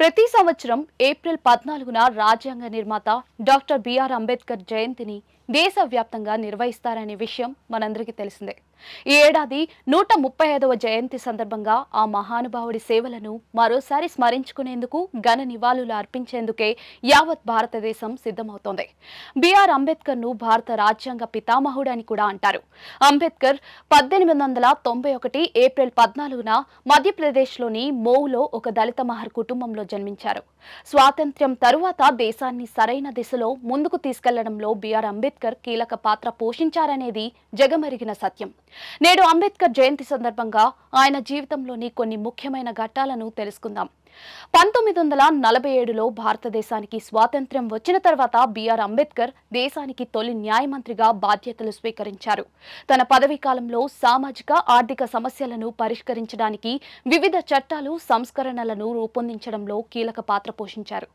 ప్రతి సంవత్సరం ఏప్రిల్ 14న రాజ్యాంగ నిర్మాత డాక్టర్ బిఆర్ అంబేద్కర్ జయంతిని దేశవ్యాప్తంగా నిర్వహిస్తారనే విషయం మనందరికీ తెలిసిందే. ఈ ఏడాది 135వ జయంతి సందర్భంగా ఆ మహానుభావుడి సేవలను మరోసారి స్మరించుకునేందుకు ఘన నివాళులు అర్పించేందుకే యావత్ భారతదేశం సిద్ధమవుతోంది. బిఆర్ అంబేద్కర్ ను భారత రాజ్యాంగ పితామహుడు అని కూడా అంటారు. అంబేద్కర్ 1891 ఏప్రిల్ 14న మధ్యప్రదేశ్లోని మోవులో ఒక దళిత మహర్ కుటుంబంలో జన్మించారు. స్వాతంత్ర్యం తరువాత దేశాన్ని సరైన దిశలో ముందుకు తీసుకెళ్లడంలో బిఆర్ అంబేద్కర్ కీలక పాత్ర పోషించారనేది జగమెరిగిన సత్యం. నేడు అంబేద్కర్ జయంతి సందర్భంగా ఆయన జీవితంలోని కొన్ని ముఖ్యమైన ఘట్టాలను తెలుసుకుందాం. 1947లో భారతదేశానికి స్వాతంత్ర్యం వచ్చిన తర్వాత బిఆర్ అంబేద్కర్ దేశానికి తొలి న్యాయమంత్రిగా బాధ్యతలు స్వీకరించారు. తన పదవీ కాలంలో సామాజిక ఆర్థిక సమస్యలను పరిష్కరించడానికి వివిధ చట్టాలు సంస్కరణలను రూపొందించడంలో కీలక పాత్ర పోషించారు.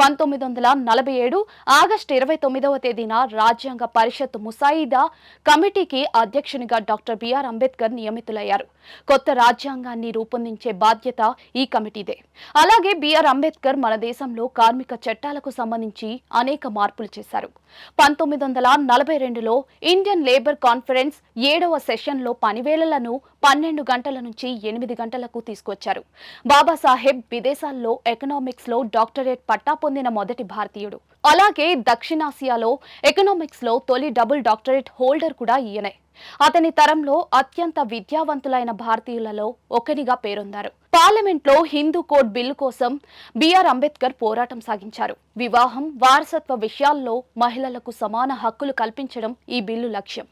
1947 ఆగస్టు 29వ తేదీన రాజ్యాంగ పరిషత్ ముసాయిదా కమిటీకి అధ్యక్షునిగా డాక్టర్ బిఆర్ అంబేద్కర్ నియమితులయ్యారు. కొత్త రాజ్యాంగాన్ని రూపొందించే బాధ్యత ఈ కమిటీదే. అలాగే బిఆర్ అంబేద్కర్ మన దేశంలో కార్మిక చట్టాలకు సంబంధించి అనేక మార్పులు చేశారు. 1942లో ఇండియన్ లేబర్ కాన్ఫరెన్స్ 7వ సెషన్లో పనివేళలను 12 గంటల నుంచి 8 గంటలకు తీసుకొచ్చారు. బాబాసాహెబ్ విదేశాల్లో ఎకనామిక్స్ లో డాక్టరేట్ పట్టా పొందిన మొదటి భారతీయుడు. అలాగే దక్షిణాసియాలో ఎకనామిక్స్ లో తొలి డబుల్ డాక్టరేట్ హోల్డర్ కూడా ఈయనే. అతని తరంలో అత్యంత విద్యావంతులైన భారతీయులలో ఒకరిగా పేరొందారు. పార్లమెంట్లో హిందూ కోడ్ బిల్లు కోసం బిఆర్ అంబేద్కర్ పోరాటం సాగించారు. వివాహం, వారసత్వ విషయాల్లో మహిళలకు సమాన హక్కులు కల్పించడం ఈ బిల్లు లక్ష్యం.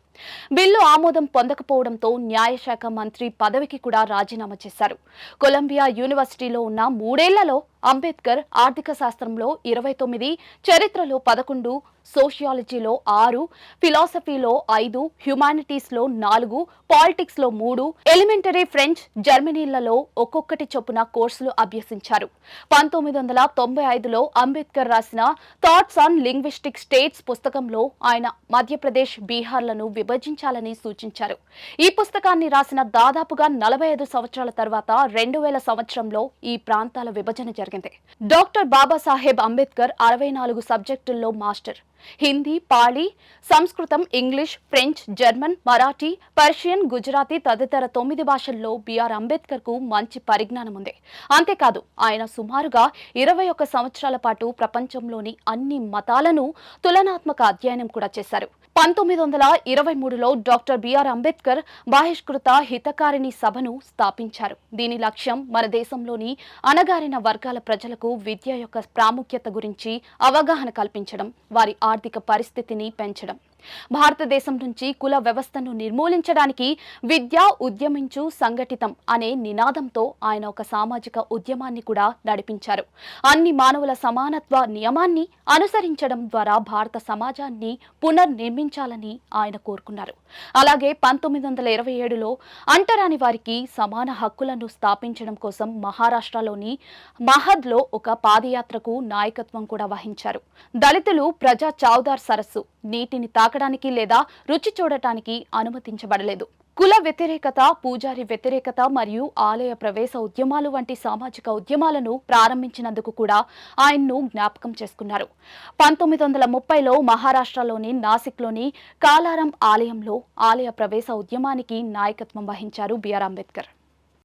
బిల్లు ఆమోదం పొందకపోవడంతో న్యాయశాఖ మంత్రి పదవికి కూడా రాజీనామా చేశారు. కొలంబియా యూనివర్సిటీలో ఉన్న 3 ఏళ్లలో అంబేద్కర్ ఆర్థిక శాస్త్రంలో 29, చరిత్రలో 11, సోషియాలజీలో 6, ఫిలాసఫీలో 5, హ్యుమానిటీస్లో 4, పాలిటిక్స్లో 3, ఎలిమెంటరీ ఫ్రెంచ్, జర్మనీలలో ఒక్కొక్కటి చొప్పున కోర్సులు అభ్యసించారు. 1995లో అంబేద్కర్ రాసిన థాట్స్ ఆన్ లింగ్విస్టిక్ స్టేట్స్ పుస్తకంలో ఆయన మధ్యప్రదేశ్, బీహార్లను విభజించాలని సూచించారు. ఈ పుస్తకాన్ని రాసిన దాదాపుగా 45 సంవత్సరాల తర్వాత 2000 సంవత్సరంలో ఈ ప్రాంతాల విభజన జరిగింది. డాక్టర్ బాబాసాహెబ్ అంబేద్కర్ 64 సబ్జెక్టుల్లో మాస్టర్. హిందీ, పాళీ, సంస్కృతం, English, French, German, Marathi, Persian, Gujarati తదితర 9 భాషల్లో బిఆర్ అంబేద్కర్ కు మంచి పరిజ్ఞానం ఉంది. అంతేకాదు ఆయన సుమారుగా 21 సంవత్సరాల పాటు ప్రపంచంలోని అన్ని మతాలను తులనాత్మక అధ్యయనం కూడా చేశారు. 1923లో డాక్టర్ బిఆర్ అంబేద్కర్ బహిష్కృత హితకారిణి సభను స్థాపించారు. దీని లక్ష్యం మన దేశంలోని అణగారిన వర్గాల ప్రజలకు విద్య యొక్క ప్రాముఖ్యత గురించి అవగాహన కల్పించడం, వారి ఆర్థిక పరిస్థితిని పెంచడం. భారతదేశం నుంచి కుల వ్యవస్థను నిర్మూలించడానికి విద్య, ఉద్యమించు, సంఘటితం అనే నినాదంతో ఆయన ఒక సామాజిక ఉద్యమాన్ని కూడా నడిపించారు. అన్ని మానవుల సమానత్వ నియమాన్ని అనుసరించడం ద్వారా భారత సమాజాన్ని పునర్నిర్మించాలని ఆయన కోరుకున్నారు. అలాగే 1927లో అంటరాని వారికి సమాన హక్కులను స్థాపించడం కోసం మహారాష్ట్రలోని మహద్లో ఒక పాదయాత్రకు నాయకత్వం కూడా వహించారు. దళితులు ప్రజా చౌదార్ సరస్సు నీటిని తాకడానికి లేదా రుచి చూడటానికి అనుమతించబడలేదు. కుల వ్యతిరేకత, పూజారి వ్యతిరేకత మరియు ఆలయ ప్రవేశ ఉద్యమాలు వంటి సామాజిక ఉద్యమాలను ప్రారంభించినందుకు కూడా ఆయన్ను జ్ఞాపకం చేసుకున్నారు. 1930లో మహారాష్ట్రలోని నాసిక్లోని కాలారం ఆలయంలో ఆలయ ప్రవేశ ఉద్యమానికి నాయకత్వం వహించారు బిఆర్ అంబేద్కర్.